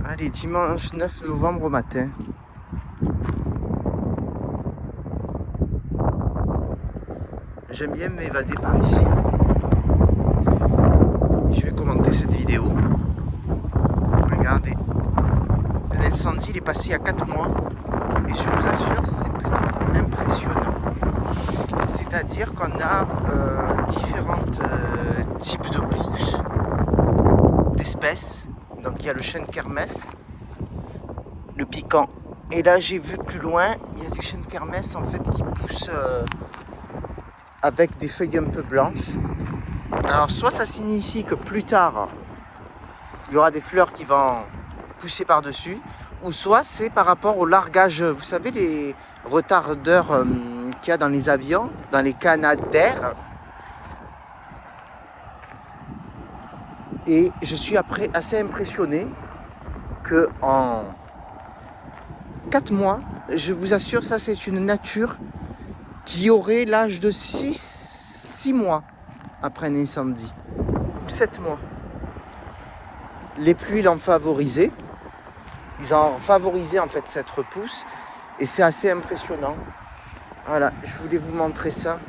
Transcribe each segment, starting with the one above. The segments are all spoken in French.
Allez, dimanche 9 novembre au matin. J'aime bien m'évader par ici. Je vais commenter cette vidéo. Regardez. L'incendie il est passé il y a 4 mois. Et je vous assure, c'est plutôt impressionnant. C'est-à-dire qu'on a différents types de pousses, d'espèces. Donc il y a le chêne kermès, le piquant. Et là j'ai vu plus loin, il y a du chêne kermès en fait qui pousse avec des feuilles un peu blanches. Alors soit ça signifie que plus tard il y aura des fleurs qui vont pousser par-dessus, ou soit c'est par rapport au largage, vous savez les retardeurs qu'il y a dans les avions, dans les Canadair. Et je suis assez impressionné que en 4 mois, je vous assure, ça c'est une nature qui aurait l'âge de 6 mois après un incendie, ou 7 mois. Les pluies l'ont favorisé, ils ont favorisé en fait cette repousse, et c'est assez impressionnant. Voilà, je voulais vous montrer ça.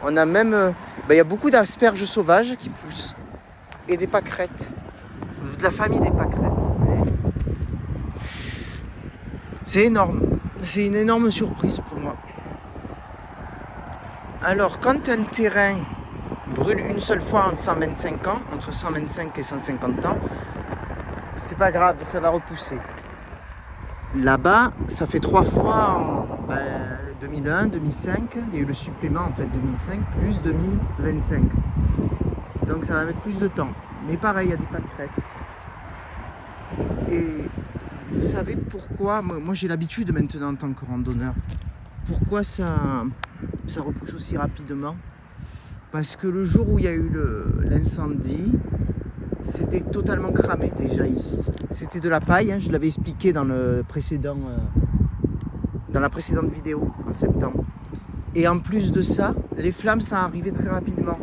On a même, il y a beaucoup d'asperges sauvages qui poussent, et des pâquerettes, de la famille des pâquerettes. C'est énorme, c'est une énorme surprise pour moi. Alors, quand un terrain brûle une seule fois en 125 ans, entre 125 et 150 ans, c'est pas grave, ça va repousser. Là-bas, ça fait 3 fois en 2001, 2005, il y a eu le supplément en fait 2005 plus 2025. Donc ça va mettre plus de temps. Mais pareil, il y a des pâquerettes. Et vous savez pourquoi, moi j'ai l'habitude maintenant en tant que randonneur, pourquoi ça repousse aussi rapidement? Parce que le jour où il y a eu l'incendie, c'était totalement cramé déjà ici. C'était de la paille, je l'avais expliqué dans la précédente vidéo en septembre. Et en plus de ça, les flammes sont arrivées très rapidement.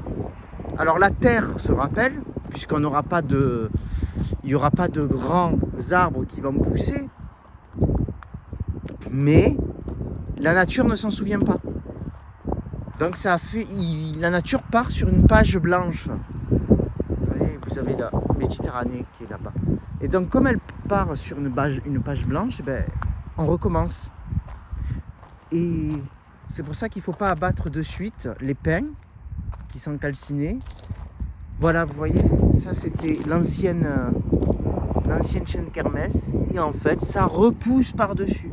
Alors la terre se rappelle, puisqu'on n'aura pas il n'y aura pas de grands arbres qui vont pousser, mais la nature ne s'en souvient pas. Donc ça a fait, la nature part sur une page blanche. Vous avez la Méditerranée qui est là-bas. Et donc comme elle part sur une page blanche, on recommence. Et c'est pour ça qu'il ne faut pas abattre de suite les pins qui sont calcinés. Voilà, vous voyez, ça c'était l'ancienne chêne kermès. Et en fait, ça repousse par-dessus.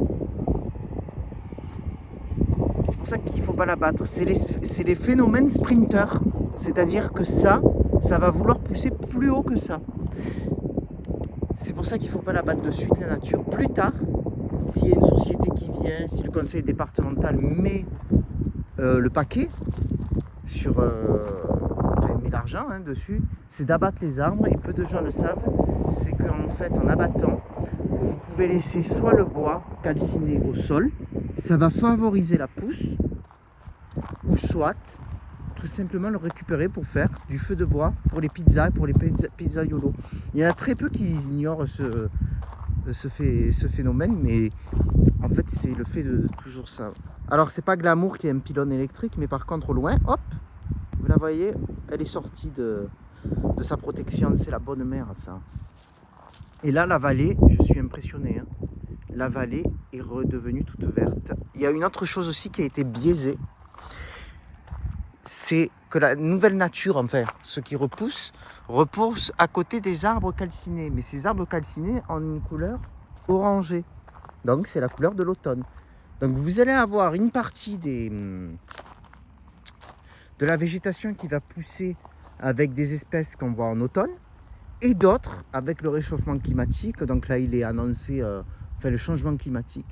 C'est pour ça qu'il ne faut pas l'abattre. C'est les phénomènes sprinters. C'est-à-dire que ça va vouloir pousser plus haut que ça. C'est pour ça qu'il ne faut pas l'abattre de suite, la nature. Plus tard, s'il y a une société qui vient, si le conseil départemental met le paquet sur met l'argent dessus, c'est d'abattre les arbres. Et peu de gens le savent, c'est qu'en fait, en abattant, vous pouvez laisser soit le bois calciné au sol, ça va favoriser la pousse, ou soit tout simplement le récupérer pour faire du feu de bois pour les pizzas, pour les pizzaiolos. Il y en a très peu qui ignorent ce phénomène, mais en fait c'est le fait de toujours ça. Alors c'est pas glamour qu'il y ait un pylône électrique, mais par contre au loin, hop, vous la voyez, elle est sortie de sa protection, c'est la bonne mère ça. Et là la vallée, je suis impressionné, la vallée est redevenue toute verte. Il y a une autre chose aussi qui a été biaisée, c'est que la nouvelle nature, enfin, ce qui repousse à côté des arbres calcinés. Mais ces arbres calcinés ont une couleur orangée. Donc, c'est la couleur de l'automne. Donc, vous allez avoir une partie de la végétation qui va pousser avec des espèces qu'on voit en automne, et d'autres avec le réchauffement climatique. Donc là, il est annoncé, le changement climatique,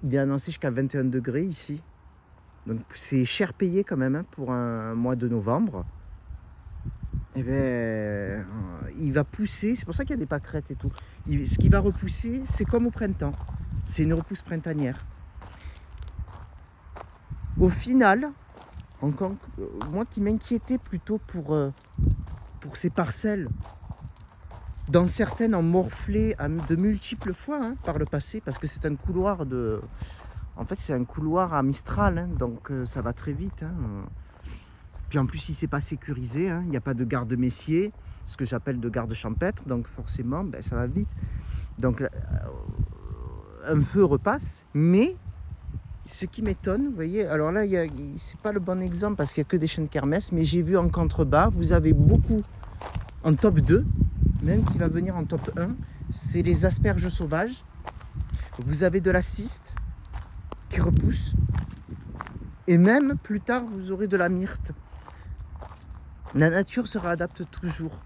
il est annoncé jusqu'à 21 degrés ici. Donc c'est cher payé quand même pour un mois de novembre. Et il va pousser, c'est pour ça qu'il y a des pâquerettes et tout. Ce qui va repousser, c'est comme au printemps. C'est une repousse printanière. Au final, moi qui m'inquiétais plutôt pour ces parcelles Dans certaines, en morflé de multiples fois hein, par le passé, parce que c'est un couloir de... En fait, c'est un couloir à Mistral, hein, donc ça va très vite. Hein. Puis en plus, si c'est pas sécurisé, hein, il n'y a pas de garde messier, ce que j'appelle de garde champêtre, donc forcément, ben, ça va vite. Donc un feu repasse, mais ce qui m'étonne, vous voyez, alors là, c'est pas le bon exemple parce qu'il n'y a que des chaînes kermesse, mais j'ai vu en contrebas, vous avez beaucoup en top 2, même qui va venir en top 1, c'est les asperges sauvages. Vous avez de la ciste qui repousse, et même plus tard, vous aurez de la myrte. La nature se réadapte toujours.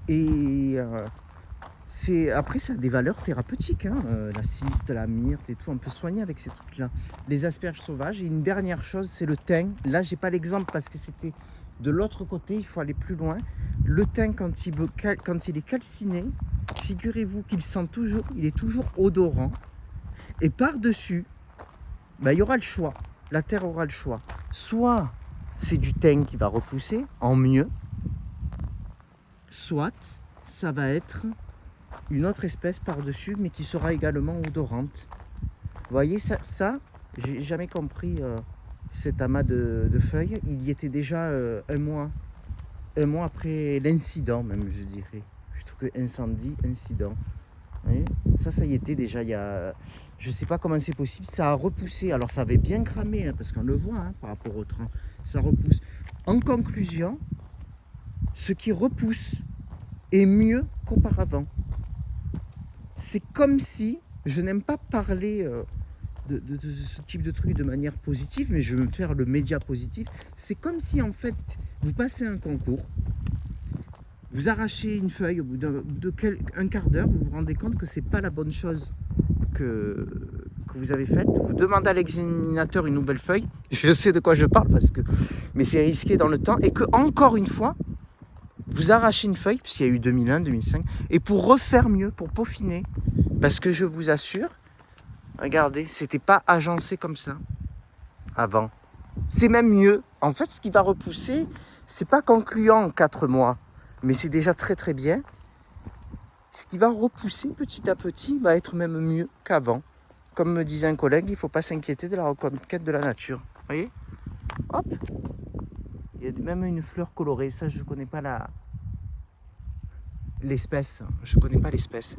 Et après, ça a des valeurs thérapeutiques. Hein. La cyste, la myrte et tout, on peut soigner avec ces trucs-là. Les asperges sauvages. Et une dernière chose, c'est le thym. Là, j'ai pas l'exemple parce que c'était de l'autre côté. Il faut aller plus loin. Le thym, quand il est calciné, figurez-vous qu'il sent toujours, il est toujours odorant. Et par-dessus, il y aura le choix. La terre aura le choix. Soit c'est du thym qui va repousser en mieux, soit ça va être une autre espèce par-dessus, mais qui sera également odorante. Vous voyez, ça j'ai jamais compris cet amas de feuilles. Il y était déjà un mois après l'incident, même, je dirais. Plutôt que incendie, incident. Vous voyez, ça y était déjà. Je sais pas comment c'est possible. Ça a repoussé. Alors, ça avait bien cramé, hein, parce qu'on le voit hein, par rapport au train. Ça repousse. En conclusion, ce qui repousse est mieux qu'auparavant. C'est comme si, je n'aime pas parler de ce type de truc de manière positive, mais je veux me faire le média positif. C'est comme si en fait, vous passez un concours, vous arrachez une feuille, au bout d'un quart d'heure, vous vous rendez compte que c'est pas la bonne chose que vous avez faite. Vous demandez à l'examinateur une nouvelle feuille, je sais de quoi je parle, mais c'est risqué dans le temps, et que encore une fois, vous arrachez une feuille, puisqu'il y a eu 2001, 2005, et pour refaire mieux, pour peaufiner, parce que je vous assure, regardez, c'était pas agencé comme ça avant. C'est même mieux. En fait, ce qui va repousser, c'est pas concluant en 4 mois, mais c'est déjà très très bien. Ce qui va repousser petit à petit va être même mieux qu'avant. Comme me disait un collègue, il ne faut pas s'inquiéter de la reconquête de la nature. Vous voyez ? Hop ! Il y a même une fleur colorée. Ça, je ne connais pas l'espèce. Je ne connais pas l'espèce.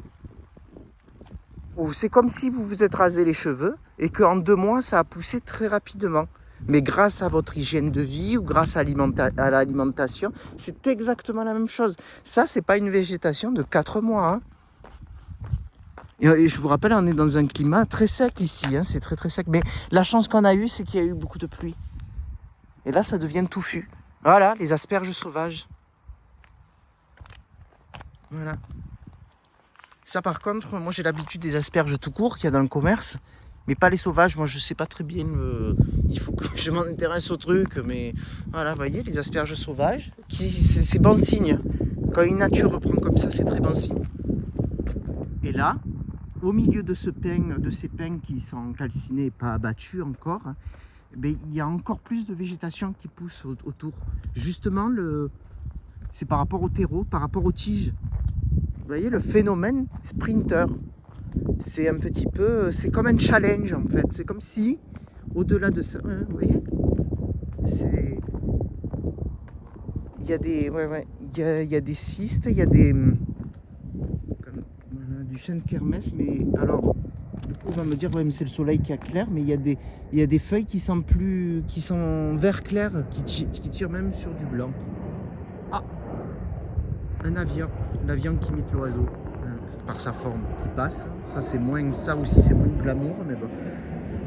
Ou c'est comme si vous vous êtes rasé les cheveux et qu'en 2 mois, ça a poussé très rapidement. Mais grâce à votre hygiène de vie ou grâce à l'alimentation, c'est exactement la même chose. Ça, c'est pas une végétation de 4 mois. Hein. Et je vous rappelle, on est dans un climat très sec ici. Hein. C'est très très sec. Mais la chance qu'on a eue, c'est qu'il y a eu beaucoup de pluie. Et là, ça devient touffu. Voilà, les asperges sauvages. Voilà. Ça, par contre, moi, j'ai l'habitude des asperges tout court qu'il y a dans le commerce. Mais pas les sauvages, moi je sais pas très bien, il faut que je m'intéresse au truc, mais voilà, vous voyez, les asperges sauvages, c'est bon signe. Quand une nature reprend comme ça, c'est très bon signe. Et là, au milieu de ces pins qui sont calcinés et pas abattus encore, il y a encore plus de végétation qui pousse autour. Justement, c'est par rapport au terreau, par rapport aux tiges. Vous voyez, le phénomène sprinter. C'est un petit peu, c'est comme un challenge en fait. C'est comme si, au-delà de ça, vous voyez, il y a des, il y a des cystes, il y a des, du chêne kermesse, mais alors, du coup, on va me dire, ouais, mais c'est le soleil qui éclaire, mais il y a des feuilles qui sont vert clair, qui tirent même sur du blanc. Ah, un avion qui imite l'oiseau. Par sa forme qui passe, ça aussi c'est moins glamour, mais bon.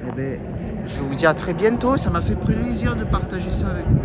Eh ben, je vous dis à très bientôt, ça m'a fait plaisir de partager ça avec vous.